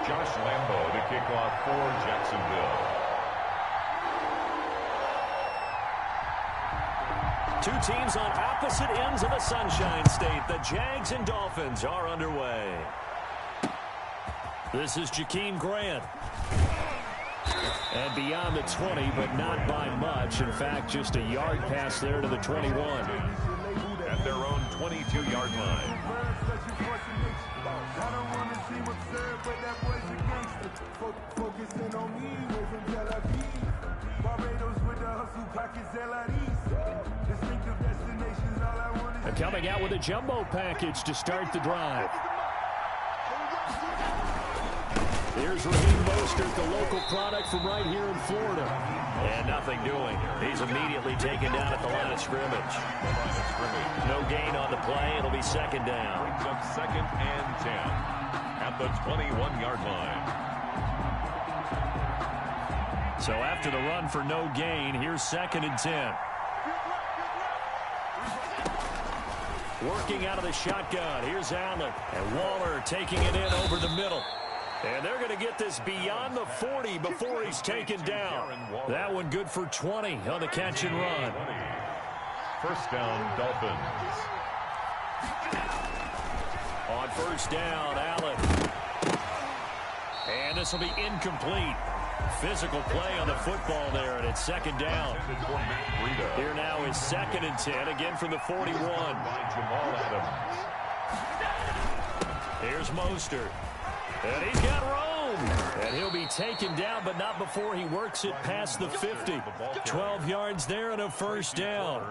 Josh Lambo to kick off for Jacksonville. Two teams on opposite ends of the Sunshine State. The Jags and Dolphins are underway. This is Jakeem Grant. And beyond the 20, but not by much. In fact, just a yard pass there to the 21. At their own 22-yard line. And coming out with a jumbo package to start the drive. Here's Raheem Mostert, the local product from right here in Florida. And nothing doing. He's immediately taken down at the line of scrimmage. No gain on the play. It'll be second down. Brings up 2nd and 10 at the 21-yard line. So after the run for no gain, here's 2nd and 10. Working out of the shotgun. Here's Allen. And Waller taking it in over the middle. And they're going to get this beyond the 40 before he's taken down. That one good for 20 on the catch and run. First down, Dolphins. On first down, Allen. And this will be incomplete. Physical play on the football there, and it's second down. Here now is 2nd and 10, again from the 41. Here's Mostert. And he's got room. And he'll be taken down, but not before he works it past the 50. 12 yards there and a first down.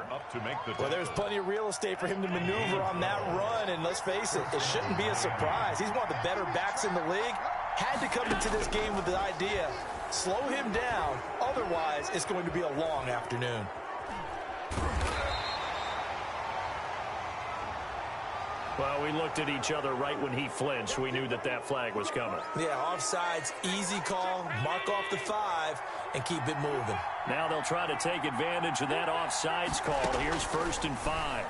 Well, there's plenty of real estate for him to maneuver on that run. And let's face it, it shouldn't be a surprise. He's one of the better backs in the league. Had to come into this game with the idea, slow him down. Otherwise, it's going to be a long afternoon. Well, we looked at each other right when he flinched. We knew that that flag was coming. Yeah, offsides, easy call, mark off the 5, and keep it moving. Now they'll try to take advantage of that offsides call. Here's 1st and 5.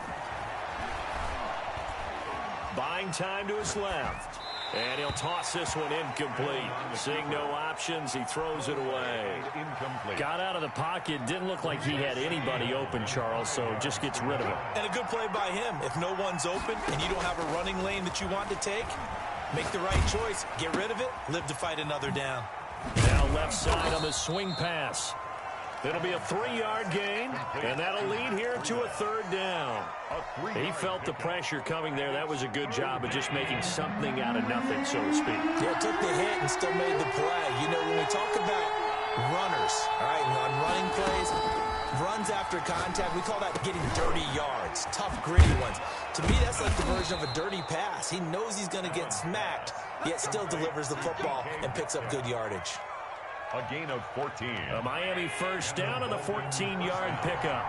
Buying time to his left. And he'll toss this one incomplete. Seeing no options, he throws it away. Incomplete. Got out of the pocket. Didn't look like he had anybody open, Charles, so just gets rid of it. And a good play by him. If no one's open and you don't have a running lane that you want to take, make the right choice. Get rid of it. Live to fight another down. Now left side on the swing pass. It'll be a 3-yard gain, and that'll lead here to a 3rd down. He felt the pressure coming there. That was a good job of just making something out of nothing, so to speak. Yeah, took the hit and still made the play. You know, when we talk about runners, all right, and on running plays, runs after contact, we call that getting dirty yards, tough, gritty ones. To me, that's like the version of a dirty pass. He knows he's going to get smacked, yet still delivers the football and picks up good yardage. A gain of 14. A Miami first down on the 14-yard pickup.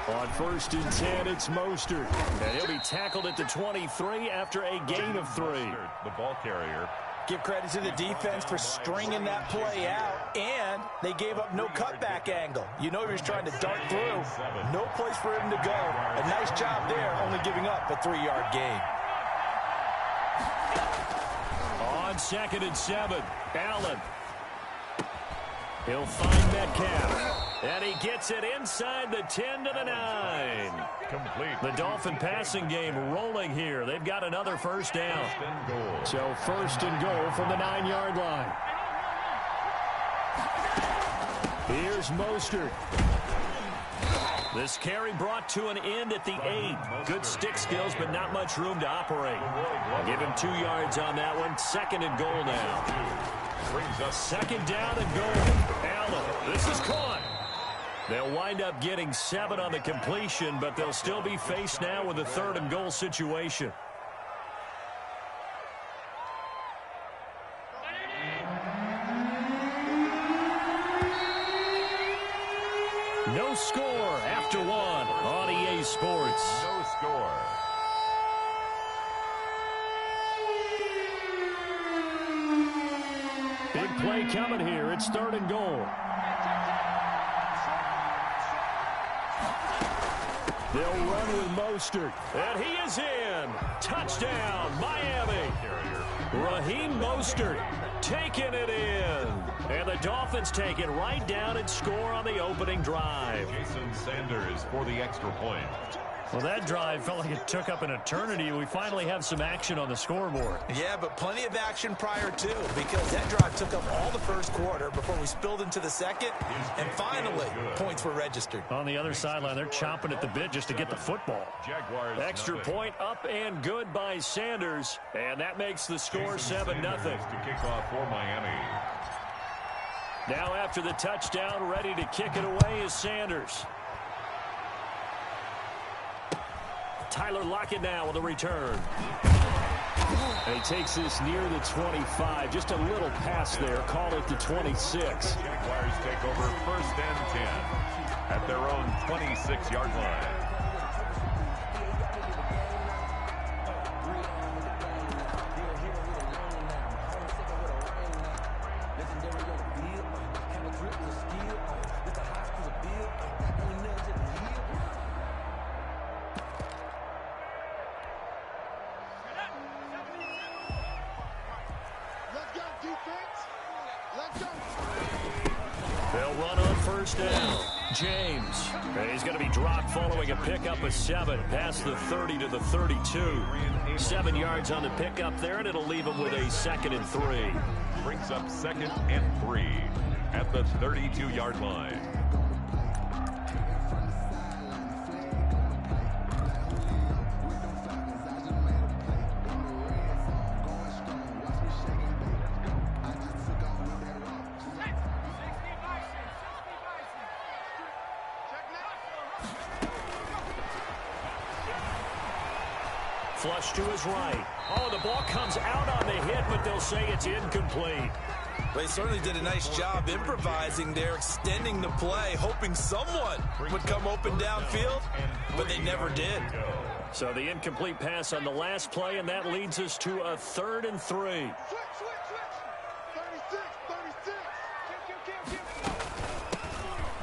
On 1st and 10, it's Mostert. And he'll be tackled at the 23 after a gain of 3. The ball carrier. Give credit to the defense for stringing that play out, and they gave up no cutback angle. You know he was trying to dart through. No place for him to go. A nice job there, only giving up a 3-yard gain. On 2nd and 7, Allen. He'll find Metcalf. And he gets it inside the 10 to the 9. Complete. The Dolphin passing game rolling here. They've got another first down. So 1st and goal from the 9-yard line. Here's Mostert. This carry brought to an end at the 8. Good stick skills, but not much room to operate. Give him 2 yards on that one. 2nd and goal now. Brings us 2nd down and goal. Allen, this is caught. They'll wind up getting 7 on the completion, but they'll still be faced now with a 3rd and goal situation. No score after 1 on EA Sports. no score. Big play coming here. It's 3rd and goal. They'll run with Mostert. And he is in. Touchdown, Miami. Raheem Mostert taking it in. And the Dolphins take it right down and score on the opening drive. Jason Sanders for the extra point. Well, that drive felt like it took up an eternity. We finally have some action on the scoreboard. Yeah, but plenty of action prior to, because that drive took up all the first quarter before we spilled into the second, and finally, points were registered. On the other sideline, they're chomping at the bit just to get the football. Jaguars Extra point up and good by Sanders, and that makes the score 7-0. To kick off for Miami. Now after the touchdown, ready to kick it away is Sanders. Tyler Lockett now with a return. And he takes this near the 25. Just a little pass there. Call it the 26. Jaguars take over 1st and 10 at their own 26-yard line. They'll run on 1st down. James. He's going to be dropped following a pickup of 7 past the 30 to the 32. 7 yards on the pickup there, and it'll leave him with a 2nd and 3. Brings up 2nd and 3 at the 32-yard line. Flush to his right. Oh, the ball comes out on the hit, but they'll say it's incomplete. They certainly did a nice job improvising there, extending the play, hoping someone would come open downfield, but they never did. So the incomplete pass on the last play, and that leads us to a 3rd and 3.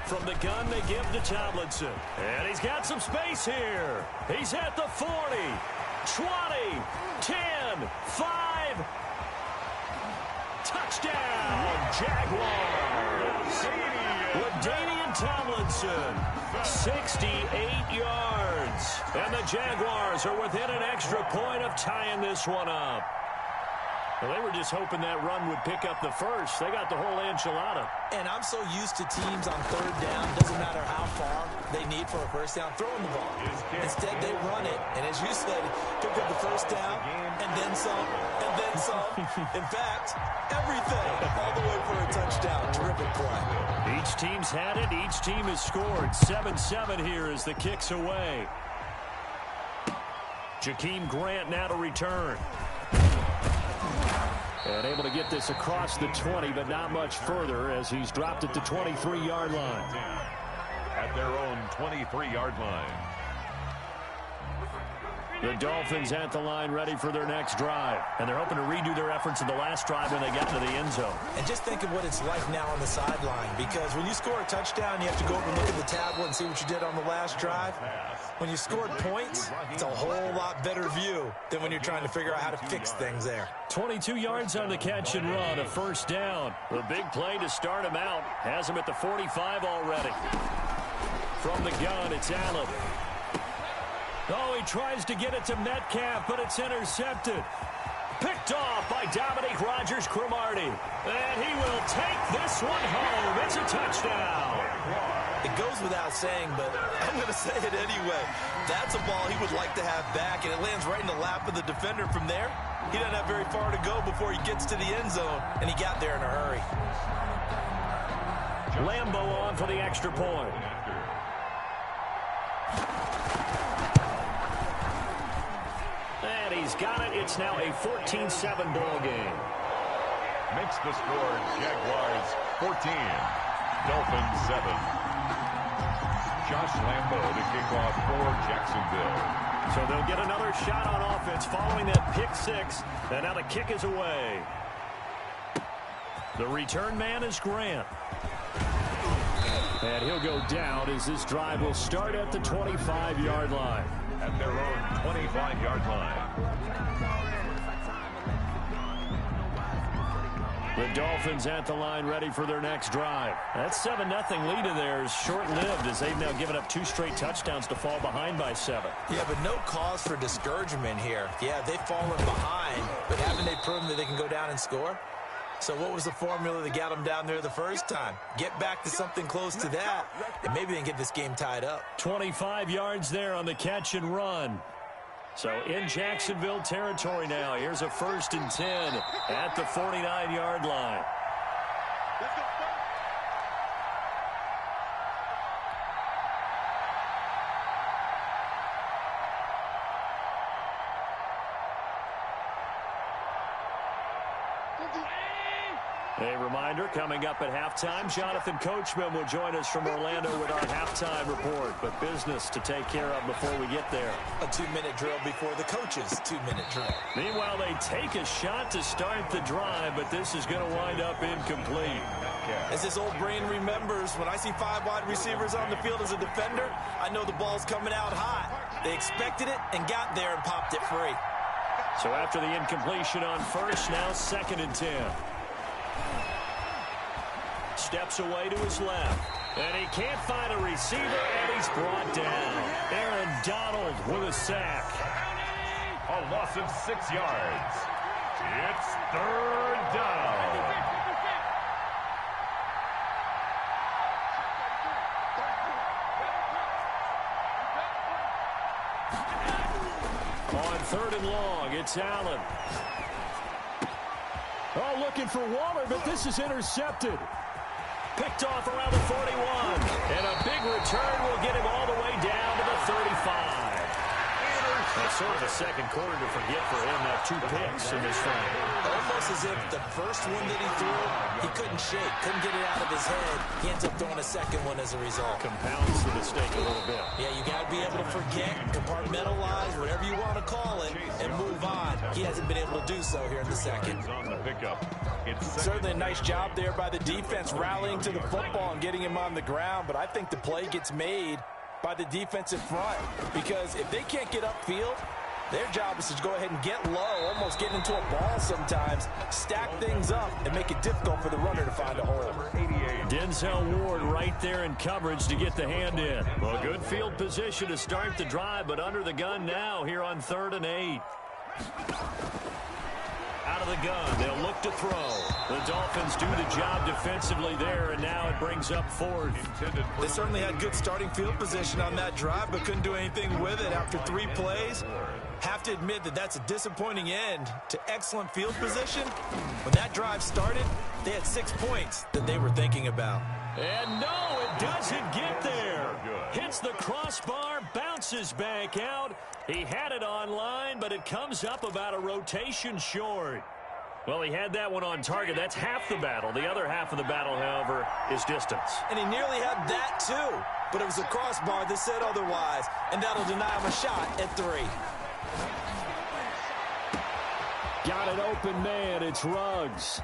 From the gun, they give to Tomlinson. And he's got some space here. He's at the 40. 20, 10, 5. Touchdown, Jaguars. LaDainian Tomlinson, 68 yards. And the Jaguars are within an extra point of tying this one up. Well, they were just hoping that run would pick up the first. They got the whole enchilada. And I'm so used to teams on 3rd down, doesn't matter how far they need for a 1st down, throwing the ball. Instead, they run it, and as you said, pick up the 1st down, and then some, and then some. In fact, everything, all the way for a touchdown. Terrific play. Each team's had it. Each team has scored. 7-7 here as the kick's away. Jakeem Grant now to return. And able to get this across the 20, but not much further as he's dropped at the 23-yard line. At their own 23-yard line. The Dolphins at the line ready for their next drive. And they're hoping to redo their efforts in the last drive when they got to the end zone. And just think of what it's like now on the sideline, because when you score a touchdown, you have to go over and look at the tablet and see what you did on the last drive. When you scored points, it's a whole lot better view than when you're trying to figure out how to fix things there. 22 yards on the catch and run, a 1st down. The big play to start him out. Has him at the 45 already. From the gun, it's Allen. Oh, he tries to get it to Metcalf, but it's intercepted. Picked off by Dominique Rodgers-Cromartie. And he will take this one home. It's a touchdown. It goes without saying, but I'm going to say it anyway. That's a ball he would like to have back, and it lands right in the lap of the defender from there. He doesn't have very far to go before he gets to the end zone, and he got there in a hurry. Lambo on for the extra point. And he's got it. It's now a 14-7 ball game. Makes the score Jaguars 14, Dolphins 7. Josh Lambo to kick off for Jacksonville. So they'll get another shot on offense following that pick 6. And now the kick is away. The return man is Grant. And he'll go down as this drive will start at the 25-yard line. At their own 25-yard line. The Dolphins at the line ready for their next drive. That 7-0 lead of theirs short-lived as they've now given up 2 straight touchdowns to fall behind by 7. Yeah, but no cause for discouragement here. Yeah, they've fallen behind, but haven't they proven that they can go down and score? So what was the formula that got them down there the first time? Get back to something close to that, and maybe they can get this game tied up. 25 yards there on the catch and run. So in Jacksonville territory now. Here's a 1st and 10 at the 49-yard line. A reminder, coming up at halftime, Jonathan Coachman will join us from Orlando with our halftime report. But business to take care of before we get there. A 2-minute drill before the coach's 2-minute drill. Meanwhile, they take a shot to start the drive, but this is going to wind up incomplete. As this old brain remembers, when I see 5 wide receivers on the field as a defender, I know the ball's coming out hot. They expected it and got there and popped it free. So after the incompletion on first, now 2nd and 10. Steps away to his left. And he can't find a receiver, and he's brought down. Aaron Donald with a sack. A loss of 6 yards. It's 3rd down. On 3rd and long, it's Allen. Oh, looking for Waller, but this is intercepted. Picked off around the 41. And a big return will get him all the way down to the 35. That's sort of a second quarter to forget for him. That 2 picks in this frame. Almost as if the first one that he threw, he couldn't shake, couldn't get it out of his head. He ends up throwing a second one as a result. Compounds the mistake a little bit. Yeah, you got to be able to forget, compartmentalize, whatever you want to call it, and move on. He hasn't been able to do so here in the second. On the pickup. Certainly a nice job there by the defense rallying to the football and getting him on the ground, but I think the play gets made by the defensive front, because if they can't get upfield, their job is to go ahead and get low, almost get into a ball sometimes, stack things up, and make it difficult for the runner to find a hole. Denzel Ward right there in coverage to get the hand in. Well, good field position to start the drive, but under the gun now here on 3rd and 8. Out of the gun, they'll look to throw. The Dolphins do the job defensively there, and now it brings up 4th. They certainly had good starting field position on that drive, but couldn't do anything with it after 3 plays. Have to admit that that's a disappointing end to excellent field position. When that drive started, they had 6 points that they were thinking about. And no, it doesn't get there. Hits the crossbar, bounces back out. He had it online, but it comes up about a rotation short. Well, he had that one on target. That's half the battle. The other half of the battle, however, is distance. And he nearly had that, too. But it was a crossbar that said otherwise, and that'll deny him a shot at 3. Got an open man. It's Ruggs.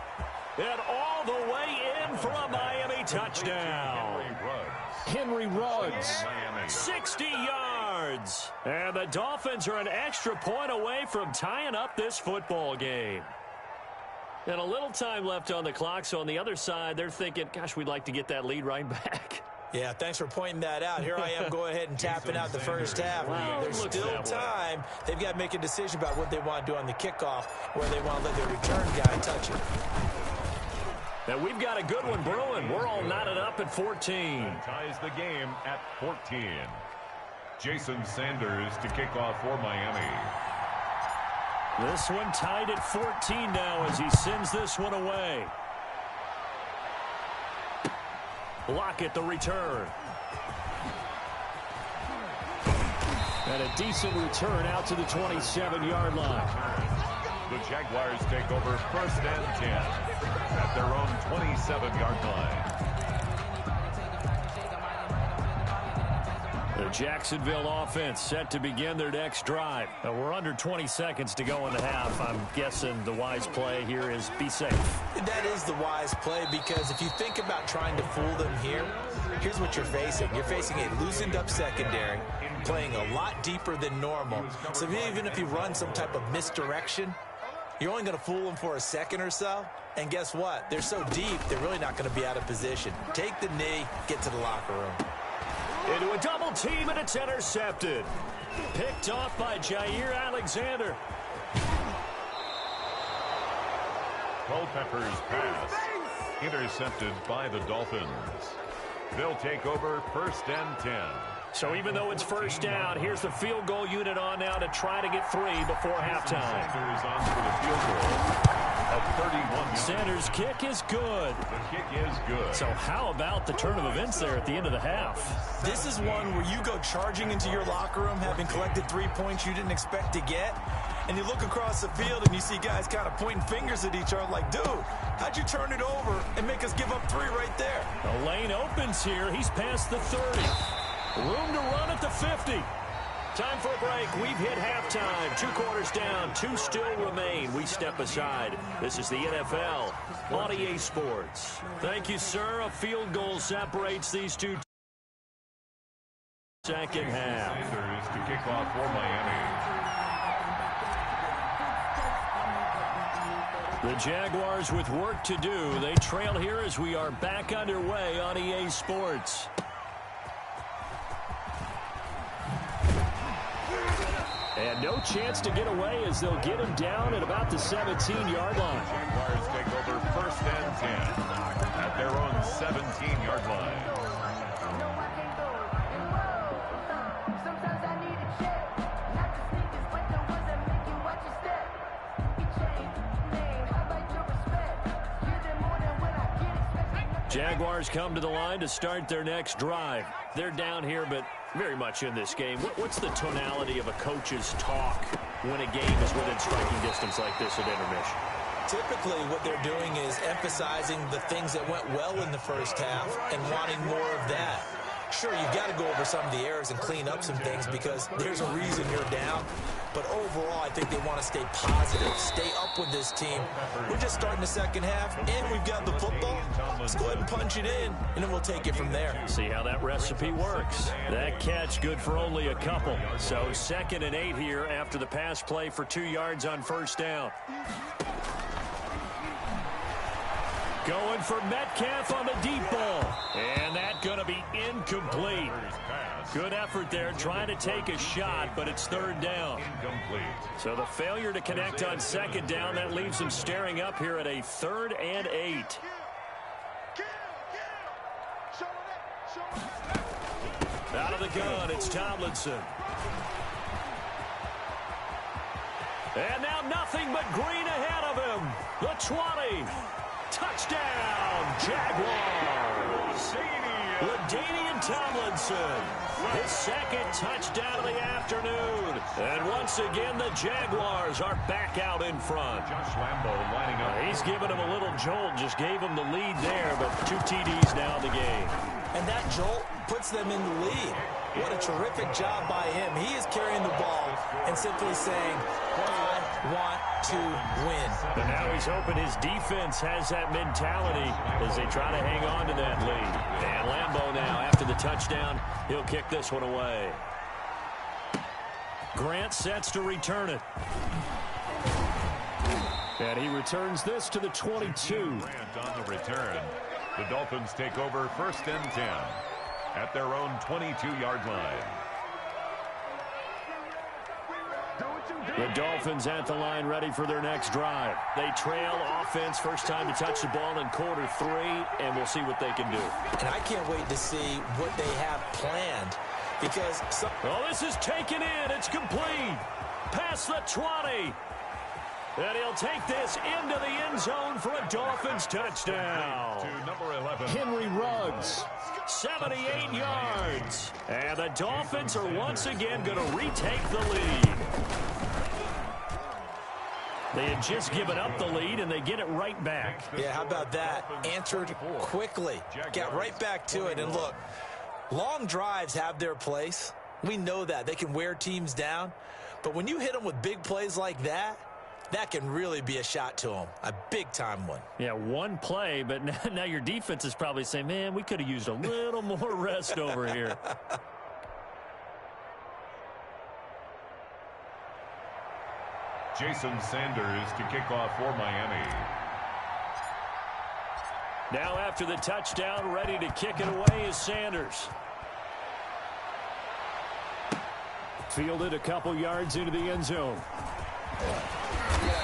And all the way in for a Miami touchdown. Henry Ruggs, 60 yards. And the Dolphins are an extra point away from tying up this football game. And a little time left on the clock, so on the other side, they're thinking, gosh, we'd like to get that lead right back. Yeah, thanks for pointing that out. Here I am going ahead and tapping out the first half. Wow, there's still time. They've got to make a decision about what they want to do on the kickoff, where they want to let their return guy touch it. And we've got a good one brewing. We're all knotted up at 14. Ties the game at 14. Jason Sanders to kick off for Miami. This one tied at 14 now as he sends this one away. Lockett the return. And a decent return out to the 27-yard line. The Jaguars take over 1st and 10 at their own 27-yard line. The Jacksonville offense set to begin their next drive. We're under 20 seconds to go in the half. I'm guessing the wise play here is be safe. That is the wise play, because if you think about trying to fool them here, here's what you're facing. You're facing a loosened up secondary, playing a lot deeper than normal. So even if you run some type of misdirection, you're only going to fool them for a second or so. And guess what? They're so deep, they're really not going to be out of position. Take the knee, get to the locker room. Into a double team, and it's intercepted. Picked off by Jair Alexander. Culpepper's pass intercepted by the Dolphins. They'll take over 1st and 10. So even though it's first down, here's the field goal unit on now to try to get 3 before halftime. Sanders on for the field goal of 31. Sanders' kick is good. The kick is good. So how about the turn of events there at the end of the half? This is one where you go charging into your locker room having collected 3 points you didn't expect to get, and you look across the field and you see guys kind of pointing fingers at each other like, dude, how'd you turn it over and make us give up 3 right there? The lane opens here. He's past the 30. Room to run at the 50. Time for a break. We've hit halftime. 2 quarters down. 2 still remain. We step aside. This is the NFL on EA Sports. Thank you, sir. A field goal separates these two. Second half. Sanders to kick off for Miami. The Jaguars with work to do. They trail here as we are back underway on EA Sports. And no chance to get away as they'll get him down at about the 17-yard line. Jaguars take over 1st and 10 at their own 17-yard line. Jaguars come to the line to start their next drive. They're down here, but very much in this game. What's the tonality of a coach's talk when a game is within striking distance like this at intermission? Typically, what they're doing is emphasizing the things that went well in the first half and wanting more of that. Sure, you've got to go over some of the errors and clean up some things because there's a reason you're down. But overall, I think they want to stay positive, stay up with this team. We're just starting the second half, and we've got the football. Let's go ahead and punch it in, and then we'll take it from there. See how that recipe works. That catch good for only a couple. So 2nd and 8 here after the pass play for 2 yards on first down. Going for Metcalf on the deep ball. And that's going to be incomplete. Good effort there trying to take a shot, but it's 3rd down. Incomplete. So the failure to connect on 2nd down, that leaves them staring up here at a 3rd and 8. Out of the gun, it's Tomlinson. And now nothing but green ahead of him. The 20. Touchdown, Jaguars. LaDainian Tomlinson, his 2nd touchdown of the afternoon. And once again, the Jaguars are back out in front. Josh Lambo lining up. He's given him a little jolt, just gave him the lead there, but 2 TDs now in the game. And that jolt puts them in the lead. What a terrific job by him. He is carrying the ball and simply saying, I want to win. And now he's hoping his defense has that mentality as they try to hang on to that lead. And Lambo now, after the touchdown, he'll kick this one away. Grant sets to return it. And he returns this to the 22. Grant on the return. The Dolphins take over 1st and 10 at their own 22-yard line. The Dolphins at the line ready for their next drive. They trail offense, first time to touch the ball in quarter 3, and we'll see what they can do. And I can't wait to see what they have planned because this is taken in. It's complete. Past the 20. And he'll take this into the end zone for a Dolphins touchdown. To number 11. Henry Ruggs, 78 yards. And the Dolphins are once again going to retake the lead. They had just given up the lead, and they get it right back. Yeah, how about that? Answered quickly. Got right back to it. And look, long drives have their place, We know that. They can wear teams down. But when you hit them with big plays like that, that can really be a shot to them, a big-time one. Yeah, one play, but now your defense is probably saying, man, we could have used a little more rest over here. Jason Sanders to kick off for Miami. Now after the touchdown, ready to kick it away is Sanders. Fielded a couple yards into the end zone.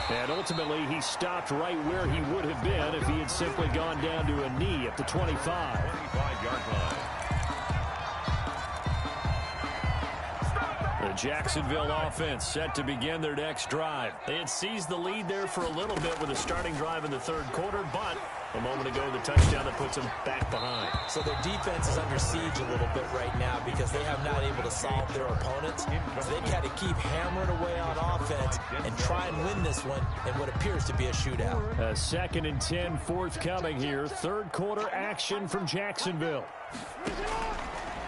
And ultimately, he stopped right where he would have been if he had simply gone down to a knee at the 25. 25-yard line. The Jacksonville offense set to begin their next drive. They had seized the lead there for a little bit with a starting drive in the third quarter, but a moment ago, the touchdown that puts them back behind. So their defense is under siege a little bit right now because they have not able to solve their opponents. So they've got to keep hammering away on offense and try and win this one in what appears to be a shootout. A 2nd and 10 forthcoming here. Third quarter action from Jacksonville.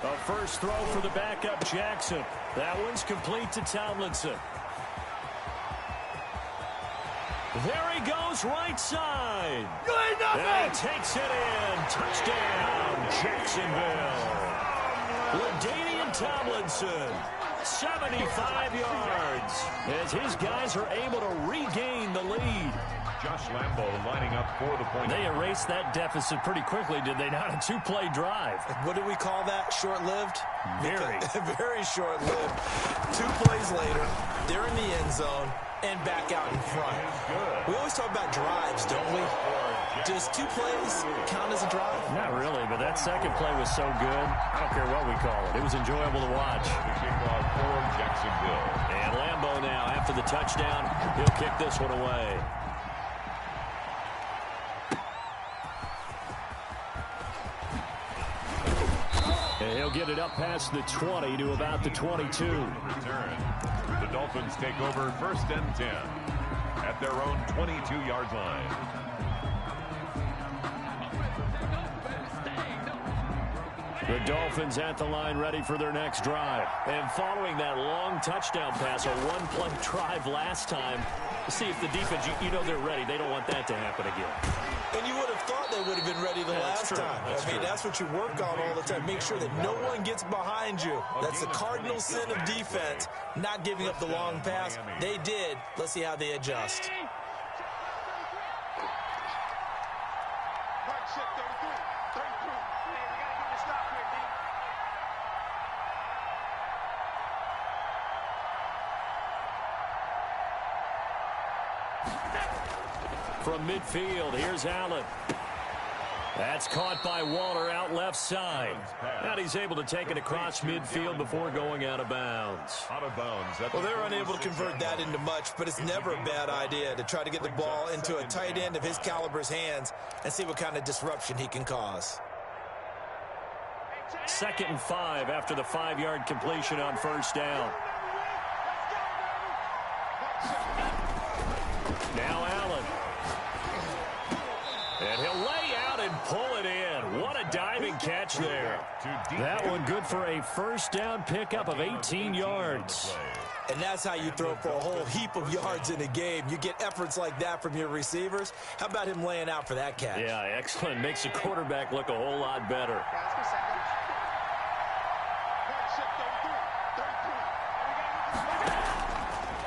A first throw for the backup Jackson. That one's complete to Tomlinson. There he goes, right side. And he takes it in. Touchdown, Jacksonville. LaDainian Tomlinson, 75 yards, as his guys are able to regain the lead. Josh Lambo lining up for the point. They erased that deficit pretty quickly, did they not? A 2-play drive. What do we call that? Short-lived? Very. Very short-lived. 2 plays later, they're in the end zone and back out in front. We always talk about drives, don't we? Does 2 plays count as a drive? Not really, but that second play was so good. I don't care what we call it. It was enjoyable to watch. The kickoff for Jacksonville. And Lambo now, after the touchdown, he'll kick this one away. And he'll get it up past the 20 to about the 22. Return. The Dolphins take over 1st and 10 at their own 22-yard line. The Dolphins at the line ready for their next drive. And following that long touchdown pass, a 1-play drive last time, see if the defense, you know they're ready. They don't want that to happen again. And you would have thought they would have been ready the last time. That's what you work on all the time. Make sure that no one gets behind you. That's the cardinal sin of defense, not giving up the long pass. They did. Let's see how they adjust. From midfield, here's Allen. That's caught by Waller out left side. And he's able to take it across midfield before going out of bounds. Out of bounds. Well, they're unable to convert that into much, but it's never a bad idea to try to get the ball into a tight end of his caliber's hands and see what kind of disruption he can cause. 2nd and 5 after the 5-yard completion on first down. Now Allen. And he'll lay out and pull it in. What a diving catch there. That one good for a first down pickup of 18 yards. And that's how you throw for a whole heap of yards in a game. You get efforts like that from your receivers. How about him laying out for that catch? Yeah, excellent. Makes the quarterback look a whole lot better.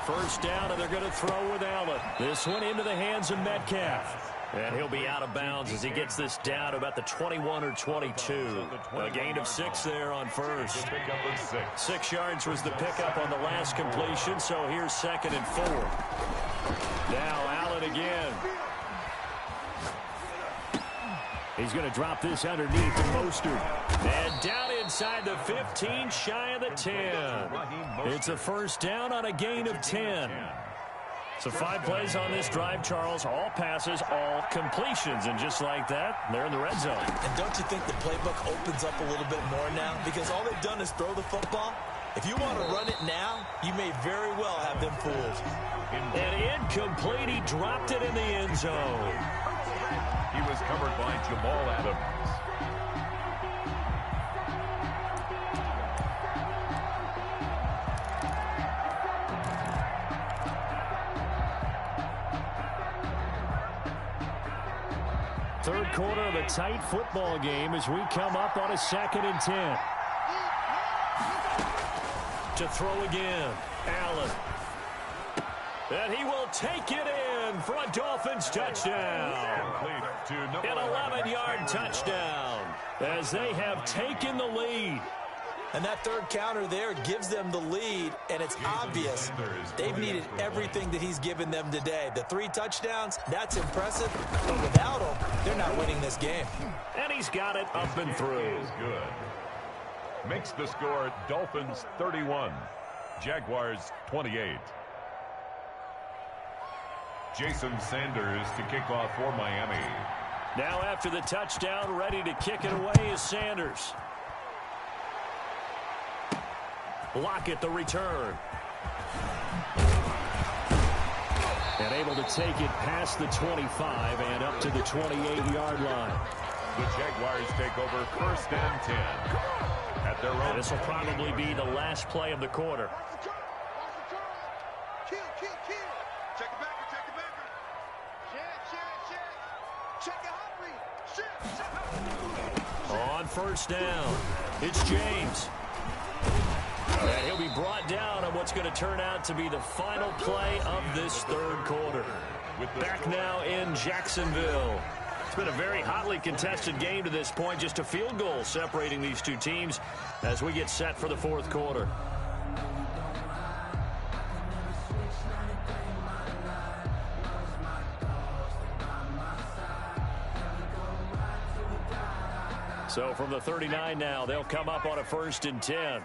First down, and they're going to throw with Allen. This one into the hands of Metcalf. And he'll be out of bounds as he gets this down to about the 21 or 22. A gain of 6 there on first. 6 yards was the pickup on the last completion, so here's 2nd and 4. Now Allen again. He's going to drop this underneath to Mostert. And down inside the 15, shy of the 10. It's a first down on a gain of 10. So 5 plays on this drive, Charles. All passes, all completions. And just like that, they're in the red zone. And don't you think the playbook opens up a little bit more now? Because all they've done is throw the football. If you want to run it now, you may very well have them fooled. And incomplete. He dropped it in the end zone. He was covered by Jamal Adams. Third quarter of a tight football game as we come up on a 2nd and 10. To throw again, Allen. And he will take it in for a Dolphins touchdown. An 11-yard touchdown as they have taken the lead. And that third counter there gives them the lead, and it's obvious they've needed everything that he's given them today. The 3 touchdowns, that's impressive, but without him, they're not winning this game. And he's got it up and through. Good. Makes the score Dolphins 31, Jaguars 28. Jason Sanders to kick off for Miami. Now after the touchdown, ready to kick it away is Sanders. Lockett the return. And able to take it past the 25 and up to the 28-yard line. The Jaguars take over 1st and 10. At their own. This will probably be the last play of the quarter. On 1st down, it's James. And he'll be brought down on what's going to turn out to be the final play of this 3rd quarter. Back now in Jacksonville. It's been a very hotly contested game to this point. Just a field goal separating these two teams as we get set for the 4th quarter. So from the 39 now, they'll come up on a 1st and 10.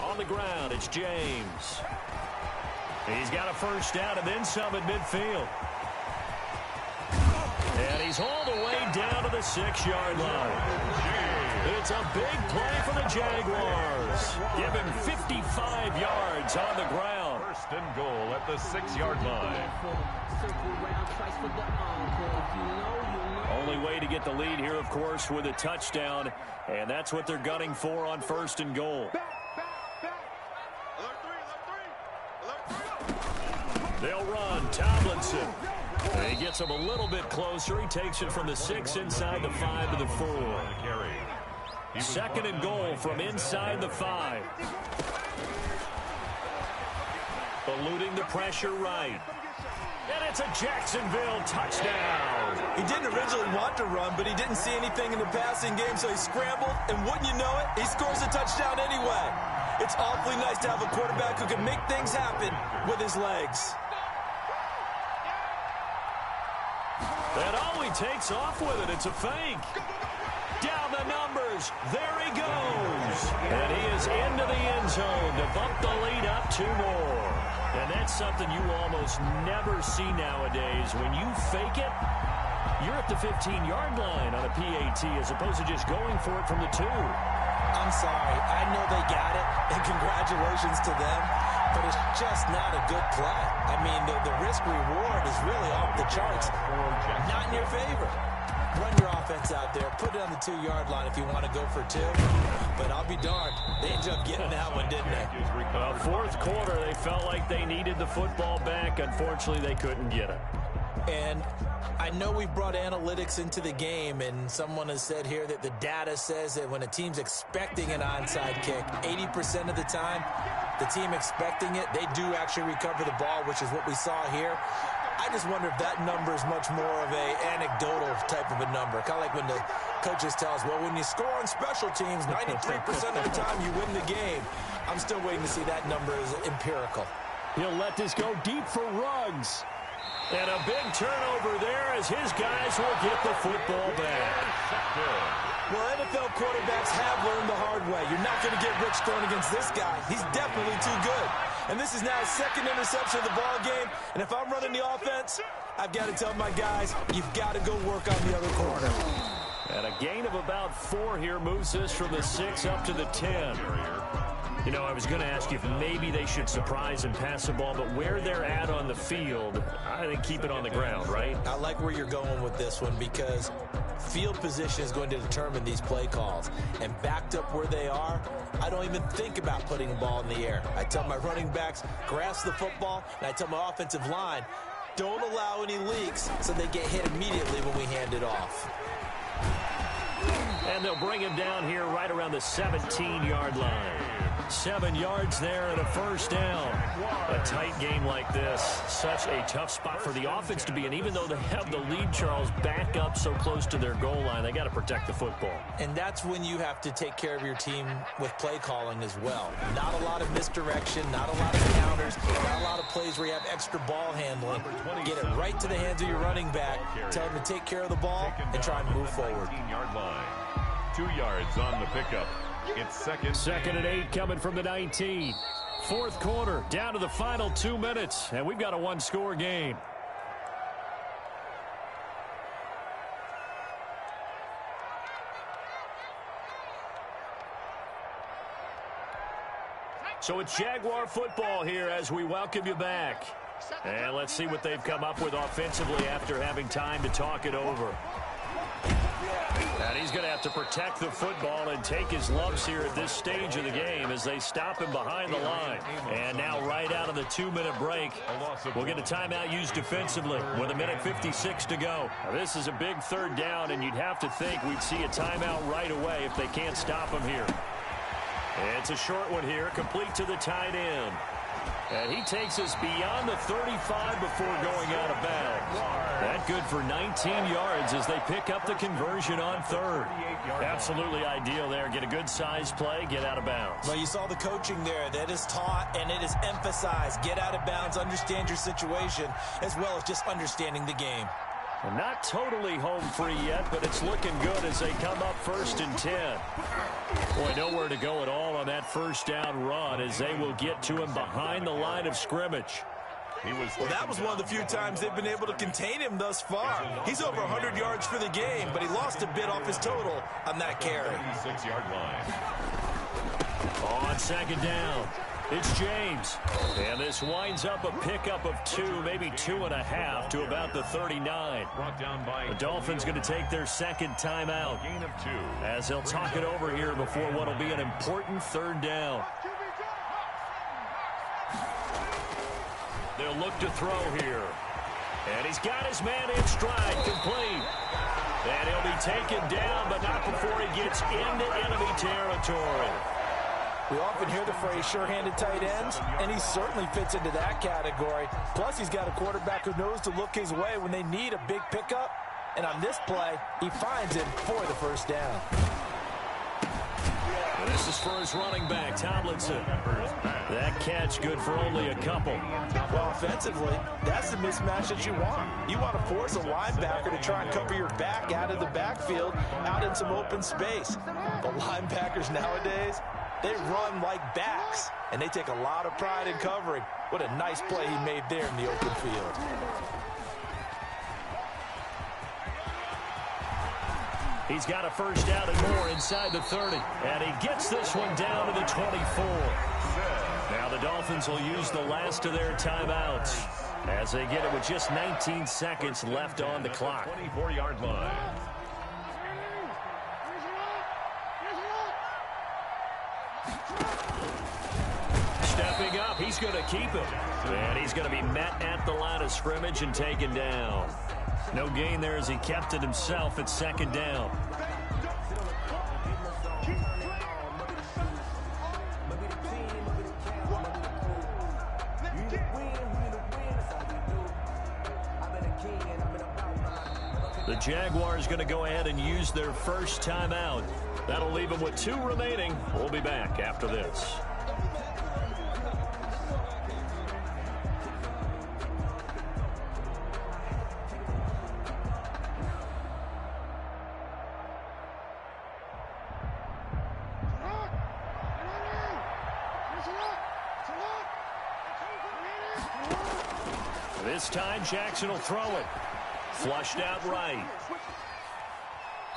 On the ground, it's James. He's got a 1st down and then some at midfield. And he's all the way down to the 6-yard line. It's a big play for the Jaguars. Give him 55 yards on the ground. 1st and goal at the 6-yard line. Only way to get the lead here, of course, with a touchdown. And that's what they're gunning for on 1st and goal. They'll run. Tomlinson. And he gets him a little bit closer. He takes it from the 6 inside the 5 to the 4. 2nd and goal from inside the 5. Eluding the pressure right. And it's a Jacksonville touchdown. He didn't originally want to run, but he didn't see anything in the passing game, so he scrambled, and wouldn't you know it, he scores a touchdown anyway. It's awfully nice to have a quarterback who can make things happen with his legs. And oh, he takes off with it. It's a fake. Down the numbers. There he goes. And he is into the end zone to bump the lead up 2 more. And that's something you almost never see nowadays. When you fake it, you're at the 15-yard line on a PAT as opposed to just going for it from the 2. I'm sorry. I know they got it, and congratulations to them, but it's just not a good play. I mean, the risk-reward is really off the charts. Not in your favor. Run your offense out there. Put it on the 2-yard line if you want to go for 2. But I'll be darned. They ended up getting that one, didn't they? 4th quarter, they felt like they needed the football back. Unfortunately, they couldn't get it. And I know we've brought analytics into the game, and someone has said here that the data says that when a team's expecting an onside kick, 80% of the time, the team expecting it, they do actually recover the ball, which is what we saw here. I just wonder if that number is much more of a anecdotal type of a number. Kind of like when the coaches tell us, well, when you score on special teams, 93% of the time you win the game. I'm still waiting to see that number as empirical. He'll let this go deep for Ruggs. And a big turnover there as his guys will get the football back. Well, NFL quarterbacks have learned the hard way. You're not going to get rich throwing against this guy. He's definitely too good. And this is now his 2nd interception of the ball game. And if I'm running the offense, I've got to tell my guys, you've got to go work on the other corner. And a gain of about 4 here moves this from the 6 up to the 10. You know, I was going to ask you if maybe they should surprise and pass the ball, but where they're at on the field, I think keep it on the ground, right? I like where you're going with this one because field position is going to determine these play calls. And backed up where they are, I don't even think about putting the ball in the air. I tell my running backs, grasp the football, and I tell my offensive line, don't allow any leaks so they get hit immediately when we hand it off. And they'll bring him down here right around the 17-yard line. 7 yards there and a first down. A tight game like this, such a tough spot for the offense to be in. Even though they have the lead, Charles, back up so close to their goal line, they got to protect the football. And that's when you have to take care of your team with play calling as well. Not a lot of misdirection, not a lot of counters, not a lot of plays where you have extra ball handling. Get it right to the hands of your running back, tell him to take care of the ball, and try and move forward. 18-yard line. 2 yards on the pickup. It's second and 8 coming from the 19. Fourth quarter, down to the final 2 minutes, and we've got a one-score game. So it's Jaguar football here as we welcome you back. And let's see what they've come up with offensively after having time to talk it over. And he's going to have to protect the football and take his lumps here at this stage of the game as they stop him behind the line. And now right out of the 2-minute break, we'll get a timeout used defensively with 1:56 to go. Now, this is a big third down, and you'd have to think we'd see a timeout right away if they can't stop him here. It's a short one here, complete to the tight end. And he takes us beyond the 35 before going out of bounds. That good for 19 yards as they pick up the conversion on third. Absolutely ideal there. Get a good size play, get out of bounds. Well, you saw the coaching there. That is taught and it is emphasized. Get out of bounds, understand your situation, as well as just understanding the game. Well, not totally home free yet, but it's looking good as they come up 1st and 10. Boy, nowhere to go at all on that first down run as they will get to him behind the line of scrimmage. Well, that was one of the few times they've been able to contain him thus far. He's over 100 yards for the game, but he lost a bit off his total on that carry. 6-yard line. On second down, it's James. And this winds up a pickup of 2, maybe 2.5 to about the 39. The Dolphins going to take their second timeout Gain of 2. as they'll talk it over here before what will be an important third down. They'll look to throw here. And he's got his man in stride, complete. And he'll be taken down, but not before he gets into enemy territory. We often hear the phrase sure-handed tight ends, and he certainly fits into that category. Plus, he's got a quarterback who knows to look his way when they need a big pickup. And on this play, he finds him for the first down. And this is for his running back, Tomlinson. That catch good for only a couple. Well, offensively, that's the mismatch that you want. You want to force a linebacker to try and cover your back out of the backfield, out in some open space. But linebackers nowadays, they run like backs, and they take a lot of pride in covering. What a nice play he made there in the open field. He's got a first down and more inside the 30. And he gets this one down to the 24. Now the Dolphins will use the last of their timeouts as they get it with just 19 seconds left on the clock. 24-yard line. Stepping up, he's going to keep it. And he's going to be met at the line of scrimmage and taken down. No gain there as he kept it himself at second down. The Jaguars going to go ahead and use their first timeout. That'll leave them with 2 remaining. We'll be back after this. This time Jackson will throw it. Flushed out right.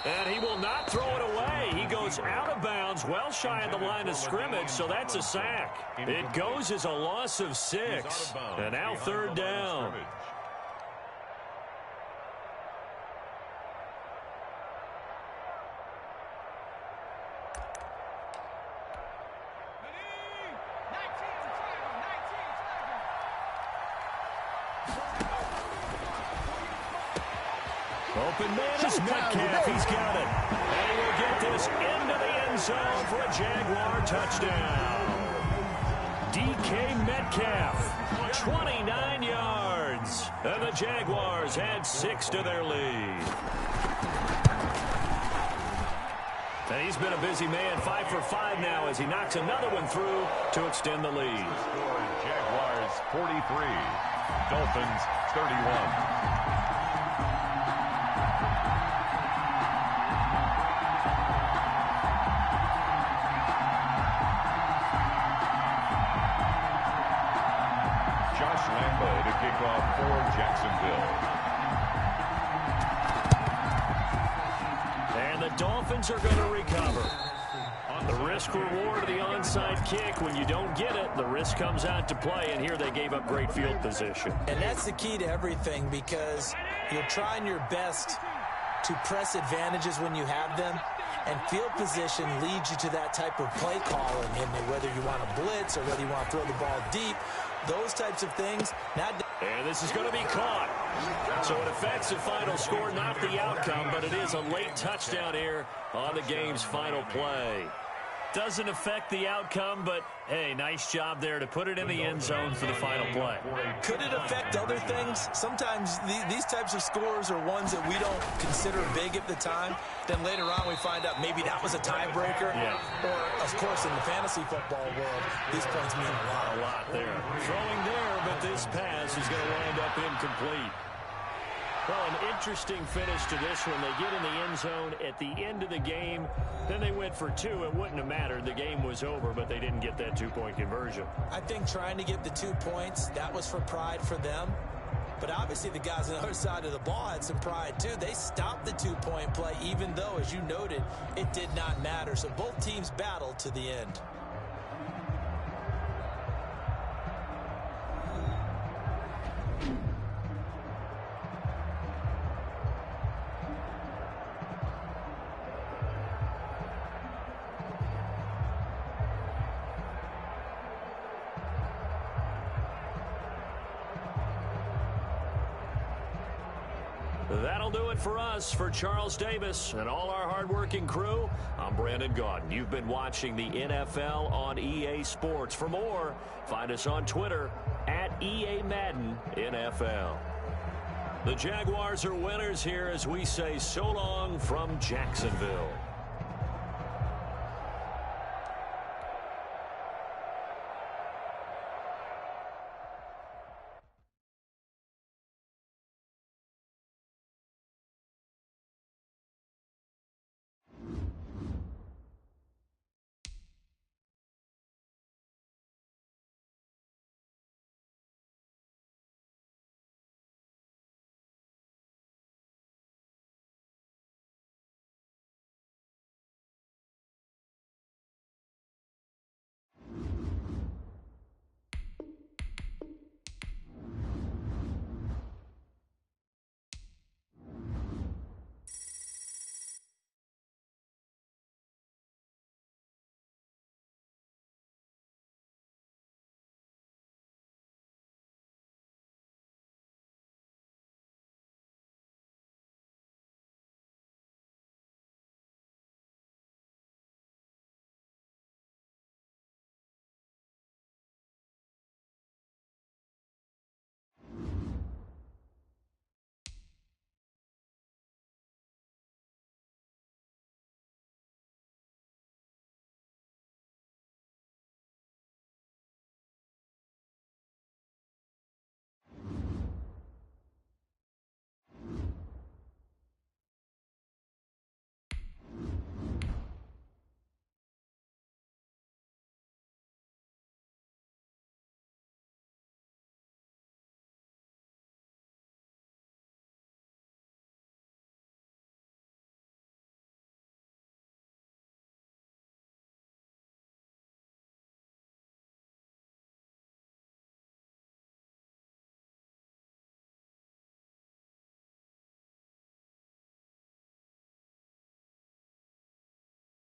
And he will not throw it away. He goes out of bounds, well shy of the line of scrimmage, so that's a sack. It goes as a loss of 6. And now third down. Open man is Metcalf. He's got it. And he will get this into the end zone for a Jaguar touchdown. DK Metcalf, 29 yards. And the Jaguars add 6 to their lead. And he's been a busy man, 5 for 5 now as he knocks another one through to extend the lead. Jaguars 43, Dolphins 31. Kickoff for Jacksonville. And the Dolphins are going to recover. The risk reward of the onside kick, when you don't get it, the risk comes out to play, and here they gave up great field position. And that's the key to everything, because you're trying your best to press advantages when you have them, and field position leads you to that type of play calling, and whether you want to blitz or whether you want to throw the ball deep, those types of things. And this is going to be caught. So it affects the final score, not the outcome, but it is a late touchdown here on the game's final play. Doesn't affect the outcome, but, hey, nice job there to put it in the end zone for the final play. Could it affect other things? Sometimes these types of scores are ones that we don't consider big at the time. Then later on we find out maybe that was a tiebreaker. Yeah. Or, of course, in the fantasy football world, these points mean a lot. A lot there. Throwing there, but this pass is going to wind up incomplete. Well, an interesting finish to this one. They get in the end zone at the end of the game. Then they went for 2. It wouldn't have mattered. The game was over, but they didn't get that 2-point conversion. I think trying to get the 2 points, that was for pride for them. But obviously the guys on the other side of the ball had some pride too. They stopped the 2-point play, even though, as you noted, it did not matter. So both teams battled to the end. That'll do it for us. For Charles Davis and all our hardworking crew, I'm Brandon Gaudin. You've been watching the NFL on EA Sports. For more, find us on Twitter at EA Madden NFL. The Jaguars are winners here as we say so long from Jacksonville.